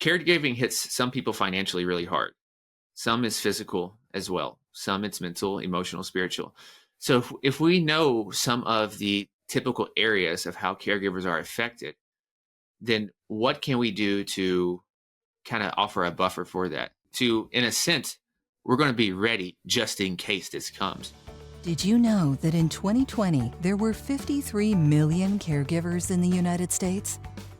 caregiving hits some people financially really hard. Some is physical as well. Some it's mental, emotional, spiritual. So if we know some of the typical areas of how caregivers are affected, then what can we do to kind of offer a buffer for that? To, in a sense, we're going to be ready just in case this comes. Did you know that in 2020, there were 53 million caregivers in the United States?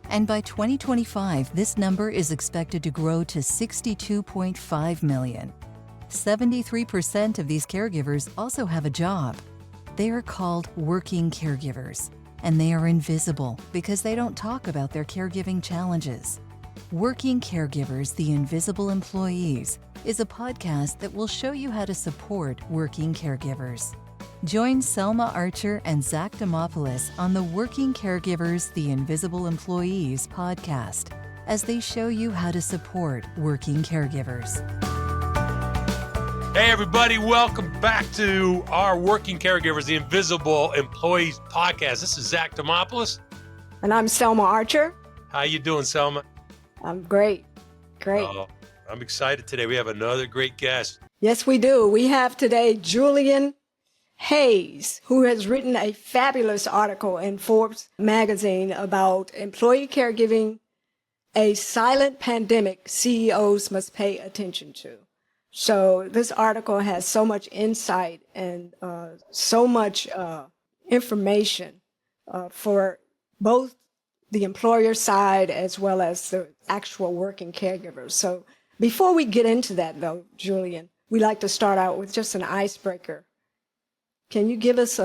And by 2025, this number is expected to grow to 62.5 million. 73% of these caregivers also have a job. They are called working caregivers, and they are invisible because they don't talk about their caregiving challenges. Working Caregivers, the Invisible Employees, is a podcast that will show you how to support working caregivers. Join Selma Archer and Zach Demopoulos on the Working Caregivers, the Invisible Employees podcast as they show you how to support working caregivers. Hey, everybody. Welcome back to our Working Caregivers, the Invisible Employees podcast. This is Zach Demopoulos. And I'm Selma Archer. How you doing, Selma? I'm great. I'm excited today. We have another great guest. Yes, we do. We have today Julian Hayes, who has written a fabulous article in Forbes magazine about employee caregiving, a silent pandemic CEOs must pay attention to. So this article has so much insight and so much information for both the employer side as well as the actual working caregivers. So before we get into that, though, Julian, we like to start out with just an icebreaker. Can you give us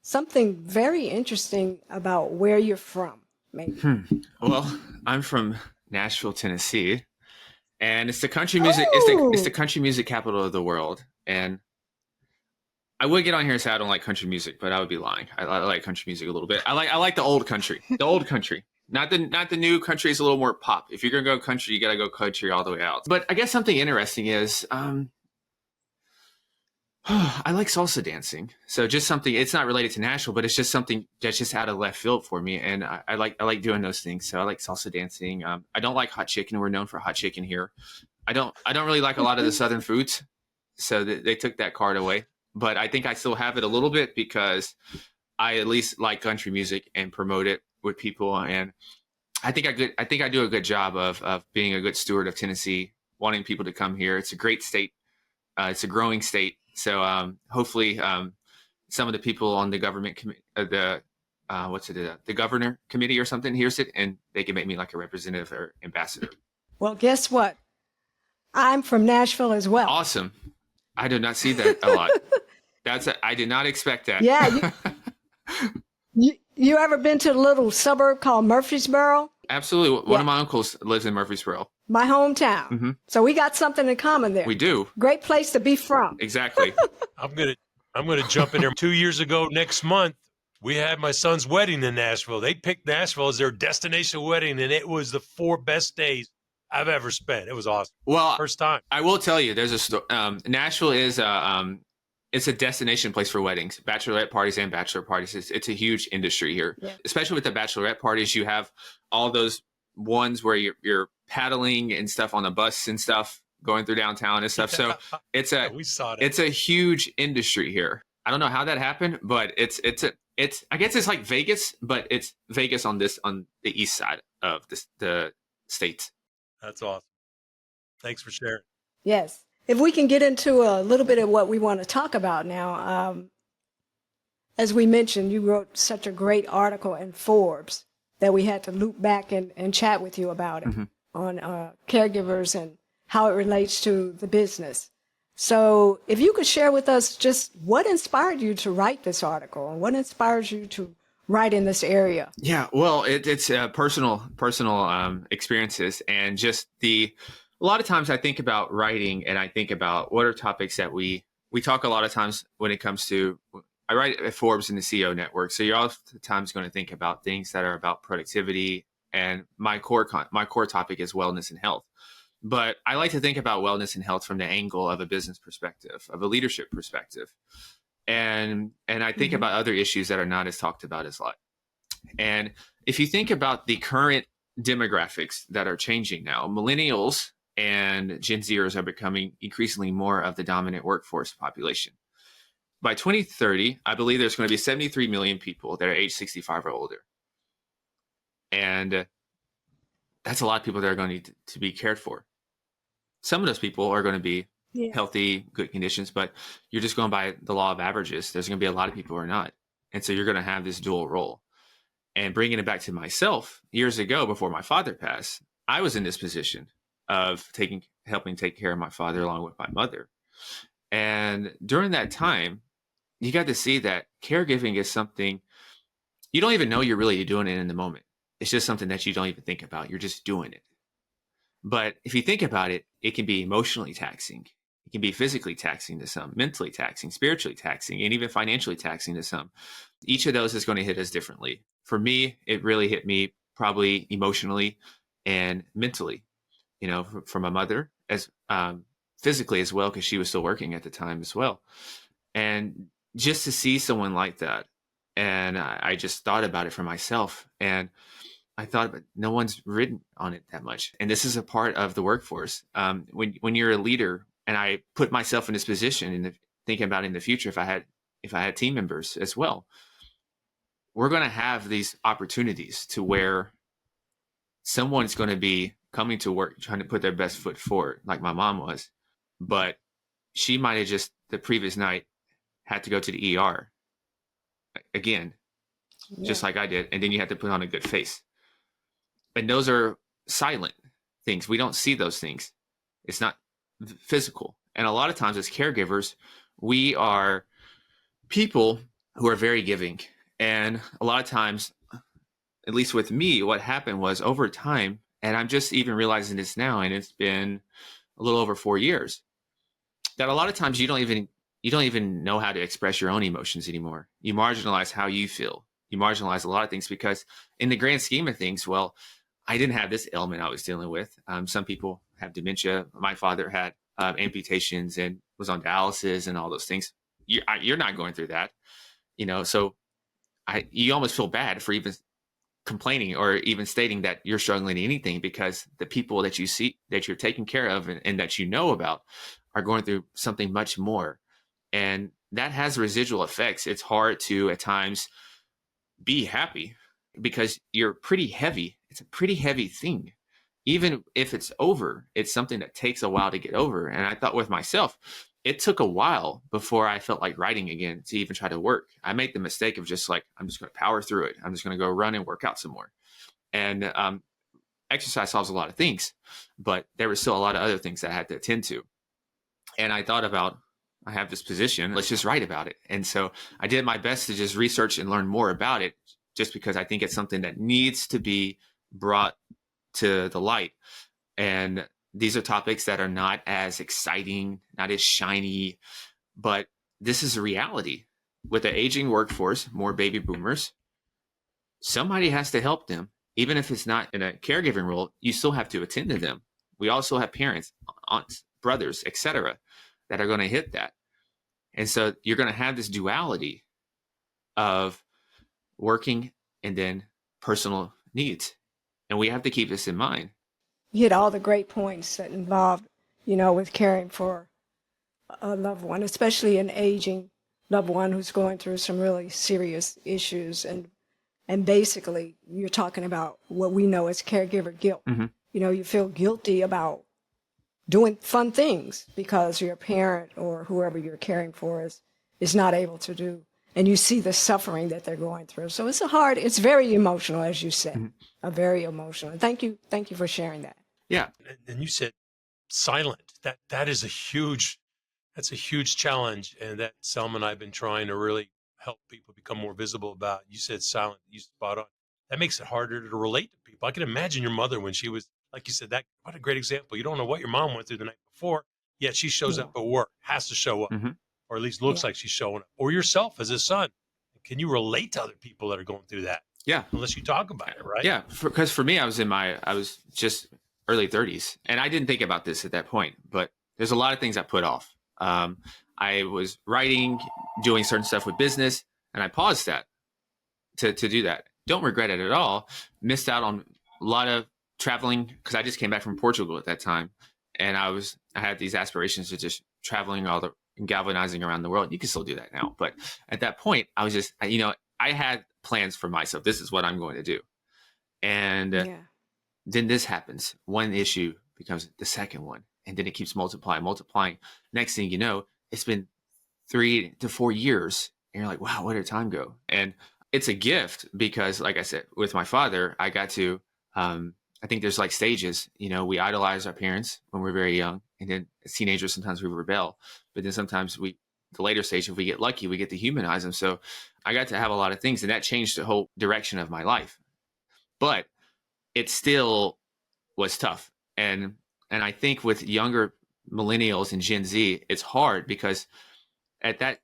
something very interesting about where you're from, maybe? Well, I'm from Nashville, Tennessee, and it's the country music. It's the country music capital of the world. And I would get on here and say I don't like country music, but I would be lying. I like country music a little bit. I like the old country, not the new country. Is a little more pop. If you're gonna go country, you gotta go country all the way out. But I guess something interesting is I like salsa dancing. So just something. It's not related to Nashville, but it's just something that's just out of left field for me, and I like doing those things. So I like salsa dancing. I don't like hot chicken. We're known for hot chicken here. I don't really like a lot of the Southern foods, so they took that card away. But I think I still have it a little bit because I at least like country music and promote it with people. And I think I do a good job of being a good steward of Tennessee, wanting people to come here. It's a great state. It's a growing state. So hopefully some of the people on the government the governor committee or something hears it and they can make me like a representative or ambassador. Well, guess what? I'm from Nashville as well. Awesome. I did not see that a lot. I did not expect that. Yeah. You ever been to a little suburb called Murfreesboro? Absolutely. One of my uncles lives in Murfreesboro. My hometown. Mm-hmm. So we got something in common there. We do. Great place to be from. Exactly. I'm gonna jump in there. 2 years ago next month, we had my son's wedding in Nashville. They picked Nashville as their destination wedding, and it was the 4 best days I've ever spent. It was awesome. Well, first time. I will tell you, there's a story. Nashville is it's a destination place for weddings, bachelorette parties and bachelor parties. It's a huge industry here, especially with the bachelorette parties. You have all those ones where you're paddling and stuff on the bus and stuff going through downtown and stuff. So it's a huge industry here. I don't know how that happened, but it's I guess it's like Vegas, but it's Vegas on the east side of the state. That's awesome. Thanks for sharing. Yes. If we can get into a little bit of what we want to talk about now, as we mentioned, you wrote such a great article in Forbes that we had to loop back and chat with you about it on caregivers and how it relates to the business. So if you could share with us just what inspired you to write this article and what inspires you to write in this area. Yeah, well, it's personal experiences and just a lot of times I think about writing and I think about what are topics that we talk a lot of times when it comes to, I write at Forbes and the CEO network. So you're oftentimes going to think about things that are about productivity, and my core topic is wellness and health. But I like to think about wellness and health from the angle of a business perspective, of a leadership perspective. And I think about other issues that are not as talked about as a lot. And if you think about the current demographics that are changing now. Millennials and Gen Zers are becoming increasingly more of the dominant workforce population. By 2030, I believe there's going to be 73 million people that are age 65 or older. And that's a lot of people that are going to need to be cared for. Some of those people are going to be healthy, good conditions, but you're just going by the law of averages. There's going to be a lot of people who are not. And so you're going to have this dual role. And bringing it back to myself, years ago, before my father passed, I was in this position of helping take care of my father along with my mother. And during that time, you got to see that caregiving is something you don't even know you're really doing it in the moment. It's just something that you don't even think about. You're just doing it. But if you think about it, it can be emotionally taxing. It can be physically taxing to some, mentally taxing, spiritually taxing, and even financially taxing to some. Each of those is going to hit us differently. For me, it really hit me probably emotionally and mentally, from my mother, as physically as well, because she was still working at the time as well. And just to see someone like that, and I just thought about it for myself, and I thought, but no one's written on it that much. And this is a part of the workforce. When you're a leader, and I put myself in this position and thinking about in the future, if I had team members as well, we're going to have these opportunities to where someone's going to be coming to work, trying to put their best foot forward, like my mom was, but she might have just the previous night had to go to the ER again, just like I did. And then you have to put on a good face. And those are silent things. We don't see those things. It's not physical. And a lot of times as caregivers, we are people who are very giving. And a lot of times, at least with me, what happened was over time, and I'm just even realizing this now, and it's been a little over 4 years, that a lot of times you don't even know how to express your own emotions anymore. You marginalize how you feel. You marginalize a lot of things because in the grand scheme of things, well, I didn't have this ailment I was dealing with. Some people have dementia. My father had amputations and was on dialysis and all those things. You're not going through that, so you almost feel bad for even complaining or even stating that you're struggling in anything, because the people that you see that you're taking care of and that you know about are going through something much more. And that has residual effects. It's hard to at times be happy because you're pretty heavy. It's a pretty heavy thing. Even if it's over, it's something that takes a while to get over. And I thought with myself, it took a while before I felt like writing again to even try to work. I made the mistake of just like, I'm just going to power through it. I'm just going to go run and work out some more. And exercise solves a lot of things, but there was still a lot of other things that I had to attend to. And I thought about, I have this position, let's just write about it. And so I did my best to just research and learn more about it, just because I think it's something that needs to be brought to the light. And these are topics that are not as exciting, not as shiny, but this is a reality. With the aging workforce, more baby boomers, somebody has to help them. Even if it's not in a caregiving role, you still have to attend to them. We also have parents, aunts, brothers, etc., that are going to hit that. And so you're going to have this duality of working and then personal needs. And we have to keep this in mind. You hit all the great points that involve, with caring for a loved one, especially an aging loved one who's going through some really serious issues. And basically, you're talking about what we know as caregiver guilt. Mm-hmm. You feel guilty about doing fun things because your parent or whoever you're caring for is not able to do. And you see the suffering that they're going through. So it's very emotional, as you said, Mm-hmm. very emotional. Thank you for sharing that. Yeah. And you said silent. That's a huge challenge. And that Selma and I have been trying to really help people become more visible about. You said silent, you spot on. That makes it harder to relate to people. I can imagine your mother when she was, like you said, what a great example. You don't know what your mom went through the night before, yet she shows up at work, has to show up, Mm-hmm. or at least looks like she's showing up. Or yourself as a son. Can you relate to other people that are going through that? Yeah. Unless you talk about it, right? Yeah. Because for me, I was just early 30s, and I didn't think about this at that point, but there's a lot of things I put off. I was writing, doing certain stuff with business, and I paused that to do that. Don't regret it at all. Missed out on a lot of traveling, because I just came back from Portugal at that time. And I had these aspirations of just traveling and galvanizing around the world. You can still do that now. But at that point, I was just, I had plans for myself. This is what I'm going to do. And then this happens. One issue becomes the second one. And then it keeps multiplying. Next thing you know, it's been 3 to 4 years. And you're like, wow, where did time go? And it's a gift because, like I said, with my father, I got to, I think there's like stages, we idolize our parents when we're very young. And then as teenagers, sometimes we rebel. But then sometimes the later stage, if we get lucky, we get to humanize them. So I got to have a lot of things, and that changed the whole direction of my life. But it still was tough. And I think with younger millennials and Gen Z, it's hard because at that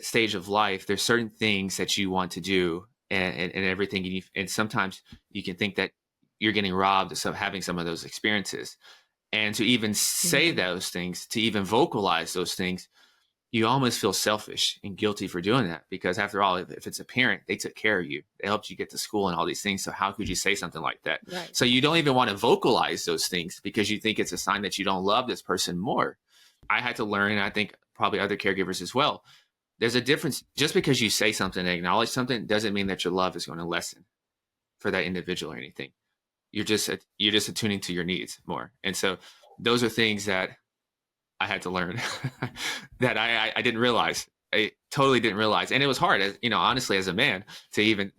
stage of life, there's certain things that you want to do and everything. And sometimes you can think that you're getting robbed of having some of those experiences. And to even say those things, to even vocalize those things, you almost feel selfish and guilty for doing that. Because after all, if it's a parent, they took care of you. They helped you get to school and all these things. So how could you say something like that? Right. So you don't even want to vocalize those things because you think it's a sign that you don't love this person more. I had to learn, and I think probably other caregivers as well, there's a difference. Just because you say something and acknowledge something doesn't mean that your love is going to lessen for that individual or anything. You're just attuning to your needs more. And so those are things that I had to learn that I didn't realize. I totally didn't realize. And it was hard, honestly, as a man, to even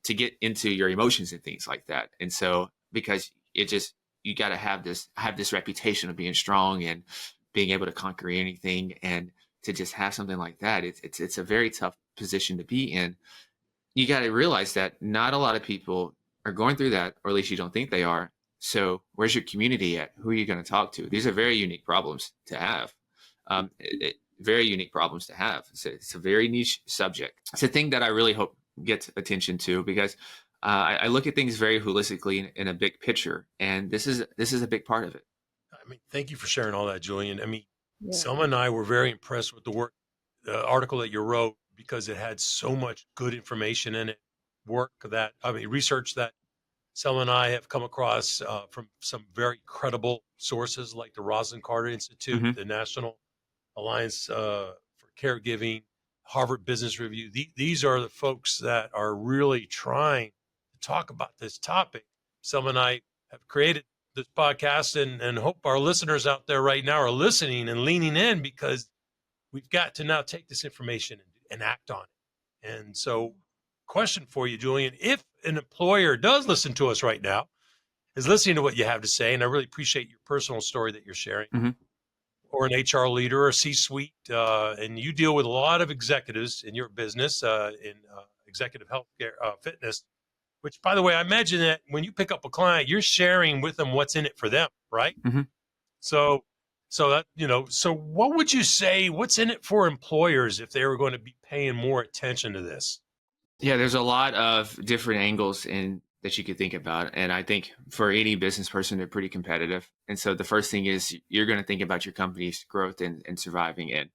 to get into your emotions and things like that. And so, because you got to have this reputation of being strong and being able to conquer anything, and to just have something like that, it's a very tough position to be in. You got to realize that not a lot of people are going through that, or at least you don't think they are. So where's your community at? Who are you going to talk to? These are very unique problems to have. Very unique problems to have. It's a very niche subject. It's a thing that I really hope gets attention to, because I look at things very holistically in a big picture, and this is a big part of it. I mean, thank you for sharing all that, Julian. I mean, Selma and I were very impressed with the article that you wrote, because it had so much good information in it. Research that Selma and I have come across from some very credible sources like the Rosalynn Carter Institute, the National Alliance for Caregiving, Harvard Business Review. These are the folks that are really trying to talk about this topic. Selma and I have created this podcast and hope our listeners out there right now are listening and leaning in, because we've got to now take this information and act on it. And so, question for you, Julian, if an employer does listen to us right now, is listening to what you have to say, and I really appreciate your personal story that you're sharing, or an HR leader or C-suite, and you deal with a lot of executives in your business, in executive healthcare, fitness, which, by the way, I imagine that when you pick up a client, you're sharing with them what's in it for them, right? So what would you say, what's in it for employers if they were going to be paying more attention to this? Yeah, there's a lot of different angles that you could think about. And I think for any business person, they're pretty competitive. And so the first thing is you're going to think about your company's growth and surviving it.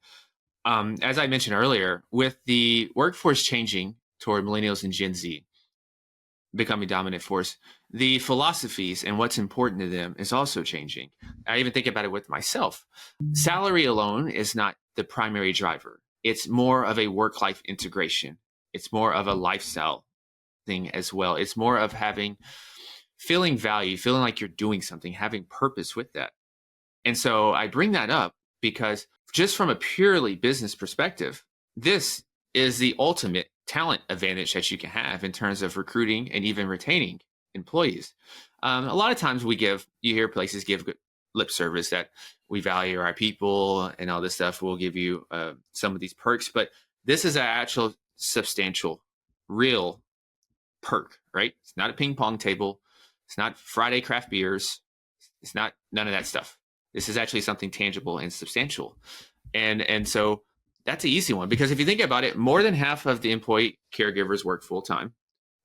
As I mentioned earlier, with the workforce changing toward millennials and Gen Z becoming dominant force, the philosophies and what's important to them is also changing. I even think about it with myself. Salary alone is not the primary driver. It's more of a work-life integration. It's more of a lifestyle thing as well. It's more of feeling value, feeling like you're doing something, having purpose with that. And so I bring that up because just from a purely business perspective, this is the ultimate talent advantage that you can have in terms of recruiting and even retaining employees. A lot of times you hear places give good lip service that we value our people and all this stuff. We'll give you some of these perks, but this is an actual substantial, real perk, right? It's not a ping pong table. It's not Friday craft beers. It's not none of that stuff. This is actually something tangible and substantial. And so that's an easy one, because if you think about it, more than half of the employee caregivers work full time.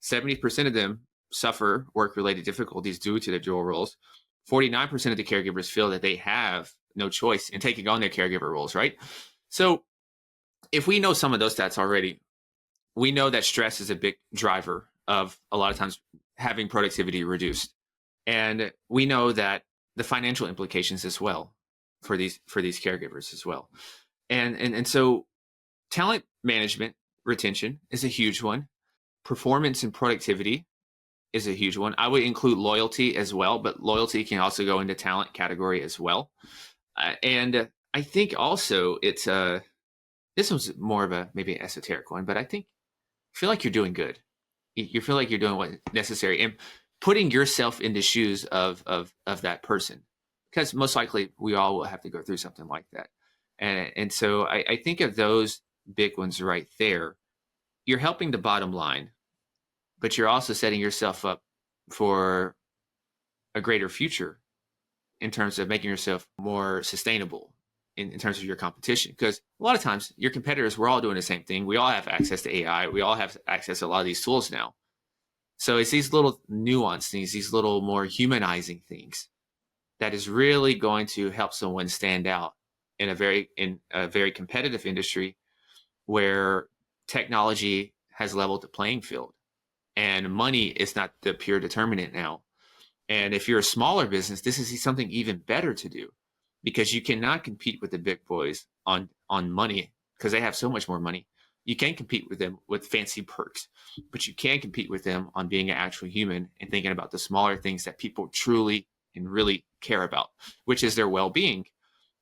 70% of them suffer work-related difficulties due to their dual roles. 49% of the caregivers feel that they have no choice in taking on their caregiver roles, right? So if we know some of those stats already, we know that stress is a big driver of a lot of times having productivity reduced. And we know that the financial implications as well for these caregivers as well. And so talent management, retention is a huge one. Performance and productivity is a huge one. I would include loyalty as well, but loyalty can also go into talent category as well. And I think also it's this was more of a maybe esoteric one, but I feel like you're doing good. You feel like you're doing what's necessary and putting yourself in the shoes of that person, because most likely we all will have to go through something like that. And so I think of those big ones right there. You're helping the bottom line, but you're also setting yourself up for a greater future in terms of making yourself more sustainable in terms of your competition. Because a lot of times your competitors, we're all doing the same thing. We all have access to AI. We all have access to a lot of these tools now. So it's these little nuanced things, these little more humanizing things that is really going to help someone stand out in a very competitive industry where technology has leveled the playing field and money is not the pure determinant now. And if you're a smaller business, this is something even better to do, because you cannot compete with the big boys on money because they have so much more money. You can compete with them with fancy perks, but you can compete with them on being an actual human and thinking about the smaller things that people truly and really care about, which is their well-being.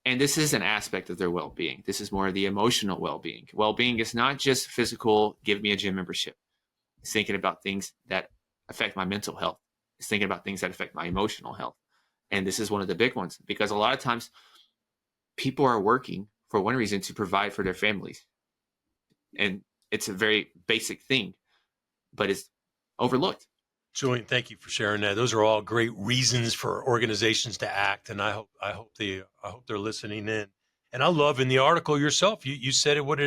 And this is an aspect of their well-being. This is more of the emotional well-being. Well-being is not just physical, give me a gym membership. It's thinking about things that affect my mental health. It's thinking about things that affect my emotional health. And this is one of the big ones, because a lot of times people are working for one reason, to provide for their families. And it's a very basic thing, but it's overlooked. Julian, thank you for sharing that. Those are all great reasons for organizations to act, and I hope they're listening in. And I love in the article yourself, you said it what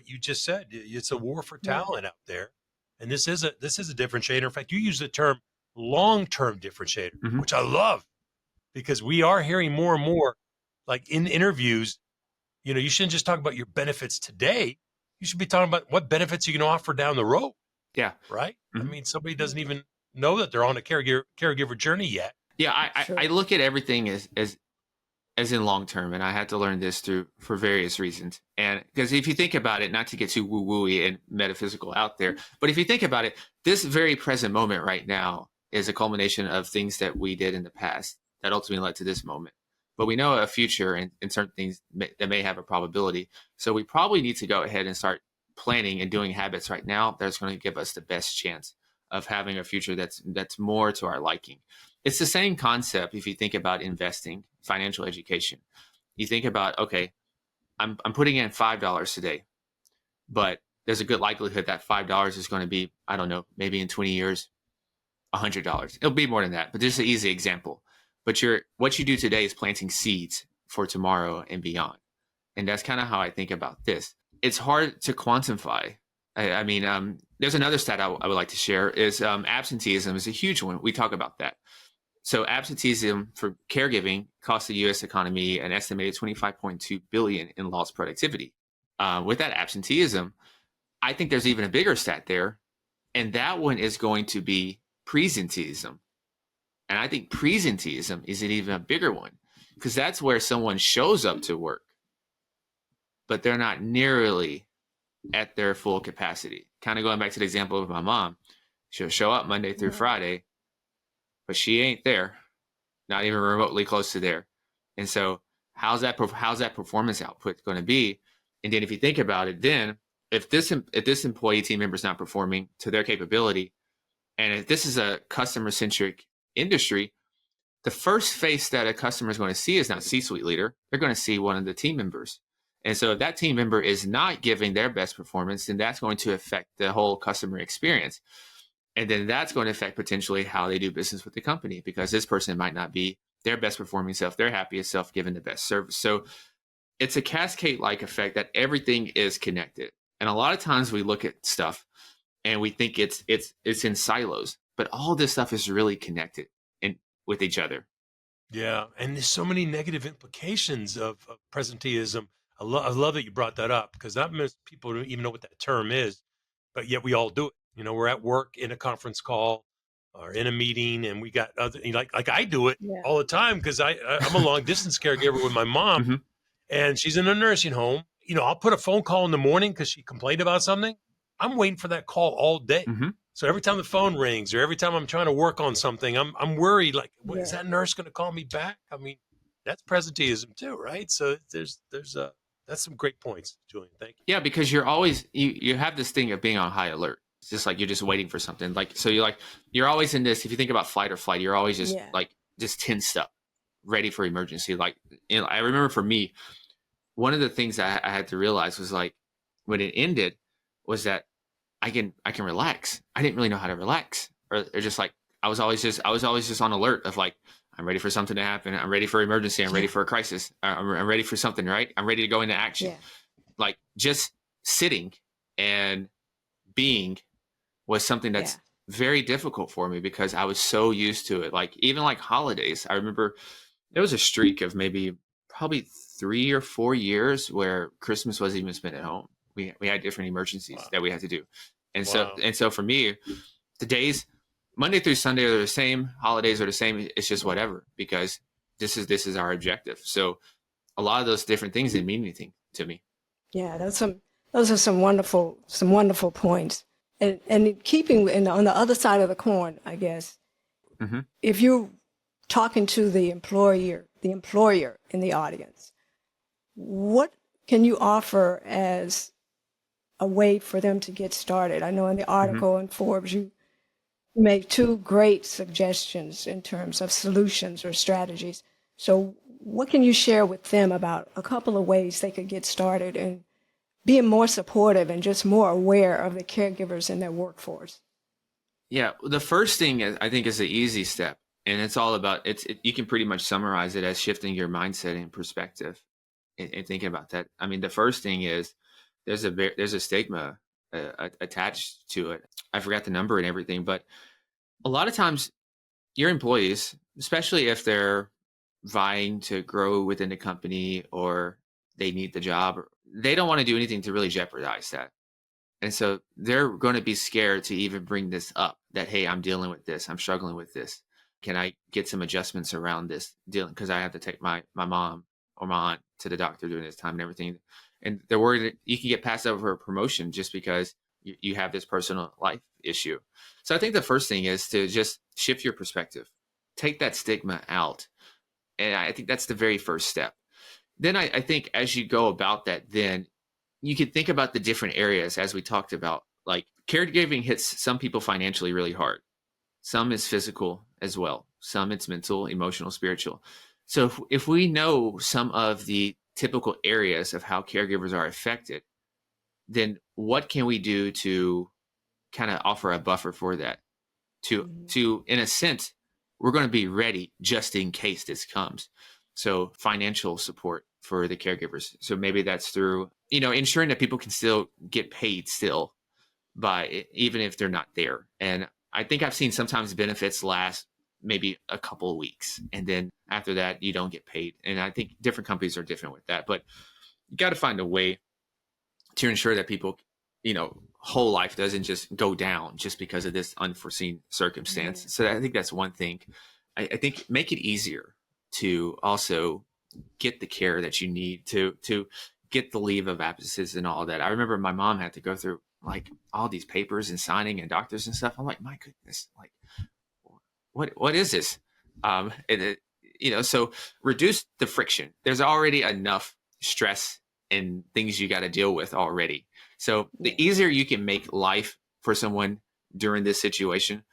you just said. It's a war for talent out there, and this is a differentiator. In fact, you use the term long-term differentiator, which I love, because we are hearing more and more, like in interviews, you shouldn't just talk about your benefits today. You should be talking about what benefits you can offer down the road. Yeah. Right. I mean, somebody doesn't even know that they're on a caregiver journey yet. Yeah, I look at everything as in long term, and I had to learn this for various reasons. And because if you think about it, not to get too woo-wooey and metaphysical out there, but if you think about it, this very present moment right now is a culmination of things that we did in the past that ultimately led to this moment. But we know a future and certain things that may have a probability. So we probably need to go ahead and start planning and doing habits right now that's going to give us the best chance of having a future that's more to our liking. It's the same concept if you think about investing, financial education. You think about, okay, I'm putting in $5 today, but there's a good likelihood that $5 is going to be, I don't know, maybe in 20 years, $100. It'll be more than that, but just an easy example. But what you do today is planting seeds for tomorrow and beyond. And that's kind of how I think about this. It's hard to quantify. I mean, there's another stat I would like to share is absenteeism is a huge one. We talk about that. So absenteeism for caregiving costs the U.S. economy an estimated $25.2 billion in lost productivity. With that absenteeism, I think there's even a bigger stat there, and that one is going to be presenteeism. And I think presenteeism is an even a bigger one, because that's where someone shows up to work, but they're not nearly at their full capacity. Kind of going back to the example of my mom, she'll show up Monday through Friday, but she ain't there, not even remotely close to there. And so how's that performance output going to be? And then if you think about it, then if this employee team member is not performing to their capability, and if this is a customer-centric industry, the first face that a customer is going to see is not C-suite leader. They're going to see one of the team members. And so if that team member is not giving their best performance, then that's going to affect the whole customer experience. And then that's going to affect potentially how they do business with the company, because this person might not be their best performing self, their happiest self, given the best service. So it's a cascade-like effect that everything is connected. And a lot of times we look at stuff and we think it's in silos, but all this stuff is really connected with each other. Yeah, and there's so many negative implications of presenteeism. I love that you brought that up, because not most people don't even know what that term is, but yet we all do it. We're at work in a conference call. or in a meeting, and we got other, like I do it Yeah. all the time because I'm a long distance caregiver with my mom, Hmm. and she's in a nursing home. I'll put a phone call in the morning because she complained about something. I'm waiting for that call all day. Hmm. So every time the phone rings or every time I'm trying to work on something, I'm worried, like, is Yeah. that nurse going to call me back? I mean, that's presenteeism too, right? So that's some great points, Julian. Thank you. Yeah, because you're always you have this thing of being on high alert. It's just like you're just waiting for something. Like so you're always in this. If you think about flight or flight, you're always just Yeah. like just tensed up, ready for emergency. Like I remember for me, one of the things I had to realize was like when it ended was that I can relax. I didn't really know how to relax, or just like I was always just on alert of like I'm ready for something to happen. I'm ready for emergency. I'm ready Yeah. for a crisis. I'm ready for something. Right. I'm ready to go into action. Yeah. Like just sitting and being was something Yeah. that's very difficult for me because I was so used to it. Like even like holidays, I remember there was a streak of maybe probably 3 or 4 years where Christmas wasn't even spent at home. We had different emergencies Wow. that we had to do, Wow. and so for me, the days Monday through Sunday are the same. Holidays are the same. It's just whatever because this is our objective. So a lot of those different things didn't mean anything to me. Yeah. Those are some wonderful points. And keeping on the other side of the coin, I guess, Hmm. if you're talking to the employer in the audience, what can you offer as a way for them to get started? I know in the Hmm. article in Forbes, you made two great suggestions in terms of solutions or strategies. So what can you share with them about a couple of ways they could get started and being more supportive and just more aware of the caregivers in their workforce? Yeah, the first thing I think is the easy step, and it's all about you can pretty much summarize it as shifting your mindset and perspective, and thinking about that. I mean, the first thing is there's a stigma attached to it. I forgot the number and everything, but a lot of times your employees, especially if they're vying to grow within the company or they need the job, they don't want to do anything to really jeopardize that. And so they're going to be scared to even bring this up that, hey, I'm dealing with this. I'm struggling with this. Can I get some adjustments around this dealing? Because I have to take my mom or my aunt to the doctor during this time and everything. And they're worried that you can get passed over a promotion just because you have this personal life issue. So I think the first thing is to just shift your perspective, take that stigma out. And I think that's the very first step. Then I think as you go about that, then you could think about the different areas as we talked about. Like caregiving hits some people financially really hard. Some is physical as well. Some it's mental, emotional, spiritual. So if we know some of the typical areas of how caregivers are affected, then what can we do to kind of offer a buffer for that? Mhm. To in a sense, we're going to be ready just in case this comes. So financial support for the caregivers. So maybe that's through, ensuring that people can still get paid still by even if they're not there. And I think I've seen sometimes benefits last maybe a couple of weeks and then after that you don't get paid. And I think different companies are different with that, but you got to find a way to ensure that people, whole life doesn't just go down just because of this unforeseen circumstance. Yeah. So I think that's one thing. I think make it easier to also get the care that you need to get the leave of absences and all that. I remember my mom had to go through like all these papers and signing and doctors and stuff. I'm like, my goodness, like what is this? So reduce the friction. There's already enough stress and things you got to deal with already. So the Yeah. easier you can make life for someone during this situation,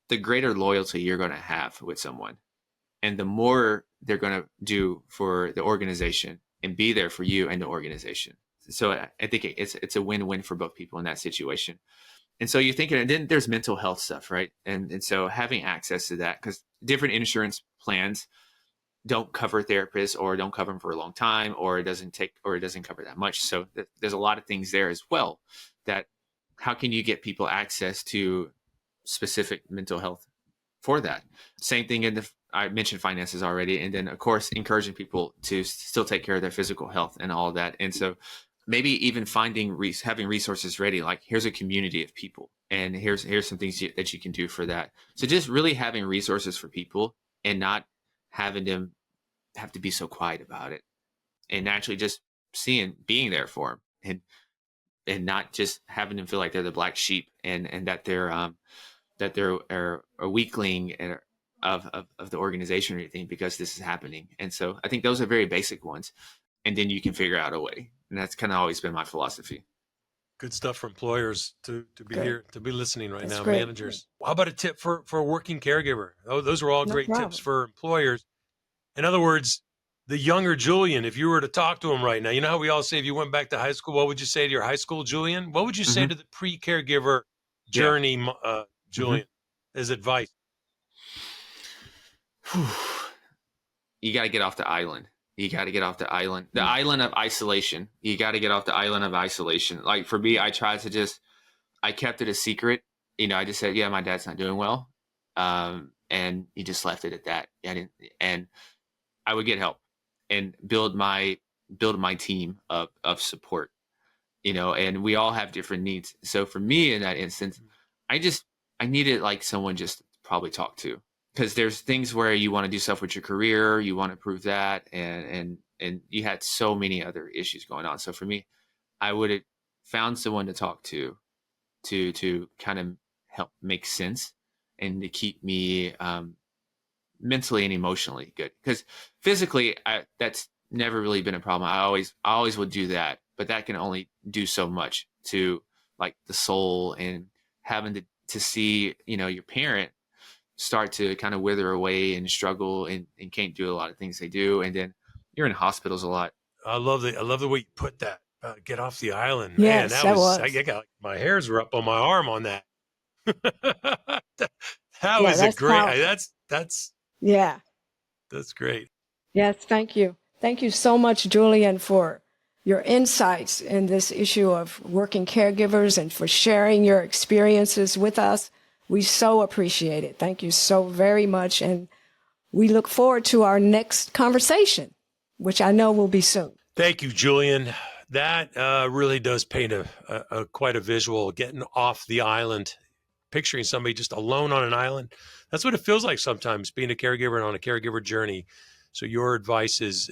the greater loyalty you're going to have with someone and the more they're going to do for the organization and be there for you and the organization. So I think it's a win-win for both people in that situation. And so you're thinking, and then there's mental health stuff, right? And so having access to that, because different insurance plans don't cover therapists or don't cover them for a long time, or it doesn't cover that much. So there's a lot of things there as well that how can you get people access to specific mental health for that? Same thing I mentioned finances already. And then of course, encouraging people to still take care of their physical health and all that. And so maybe even having resources ready, like here's a community of people and here's some things that you can do for that. So just really having resources for people and not having them have to be so quiet about it, and actually just being there for them, and not just having them feel like they're the black sheep, and that they're a weakling of the organization or anything, because this is happening. And so I think those are very basic ones, and then you can figure out a way. And that's kind of always been my philosophy. Good stuff for employers to be Good. here, to be listening right That's now, great. managers. How about a tip for a working caregiver? Oh, those are all No great problem. tips for employers. In other words, the younger Julian, if you were to talk to him right now, you know how we all say, if you went back to high school, what would you say to your high school Julian? What would you say to the pre-caregiver journey, Julian, as advice? You got to get off the island. You got to get off the island. The island of isolation. You got to get off the island of isolation. Like for me, I kept it a secret. I just said, yeah, my dad's not doing well. And he just left it at that. And I would get help and build my team of support, and we all have different needs. So for me in that instance, I needed like someone just to probably talk to. Because there's things where you want to do stuff with your career, you want to prove that, and you had so many other issues going on. So for me, I would have found someone to talk to kind of help make sense and to keep me mentally and emotionally good. Because physically, that's never really been a problem. I always would do that, but that can only do so much to like the soul, and having to see your parent start to kind of wither away and struggle and can't do a lot of things they do. And then you're in hospitals a lot. I love the way you put that. Get off the island. Yes, Man, that was. I got my hairs were up on my arm on that. that was a that's great. powerful. That's Yeah. That's great. Yes, thank you. Thank you so much, Julian, for your insights in this issue of working caregivers and for sharing your experiences with us. We so appreciate it. Thank you so very much. And we look forward to our next conversation, which I know will be soon. Thank you, Julian. That really does paint a quite a visual, getting off the island, picturing somebody just alone on an island. That's what it feels like sometimes, being a caregiver and on a caregiver journey. So your advice is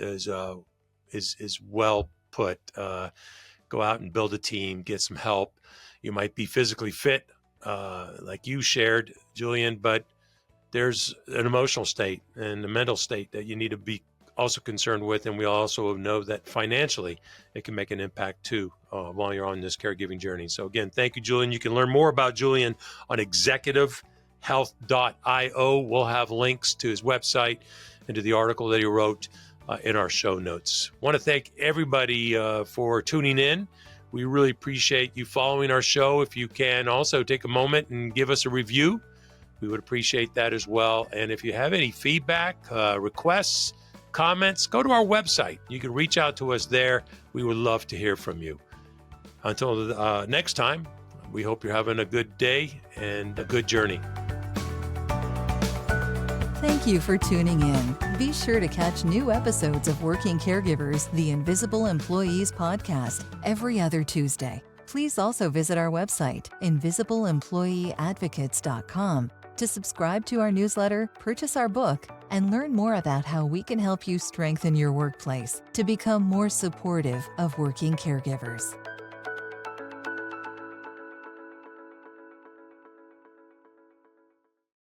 well put. Go out and build a team, get some help. You might be physically fit, like you shared, Julian, but there's an emotional state and a mental state that you need to be also concerned with. And we also know that financially it can make an impact too while you're on this caregiving journey. So again, thank you, Julian. You can learn more about Julian on executivehealth.io. We'll have links to his website and to the article that he wrote in our show notes. I want to thank everybody for tuning in. We really appreciate you following our show. If you can also take a moment and give us a review, we would appreciate that as well. And if you have any feedback, requests, comments, go to our website. You can reach out to us there. We would love to hear from you. Until next time, we hope you're having a good day and a good journey. Thank you for tuning in. Be sure to catch new episodes of Working Caregivers, the Invisible Employees podcast, every other Tuesday. Please also visit our website, invisibleemployeeadvocates.com, to subscribe to our newsletter, purchase our book, and learn more about how we can help you strengthen your workplace to become more supportive of working caregivers.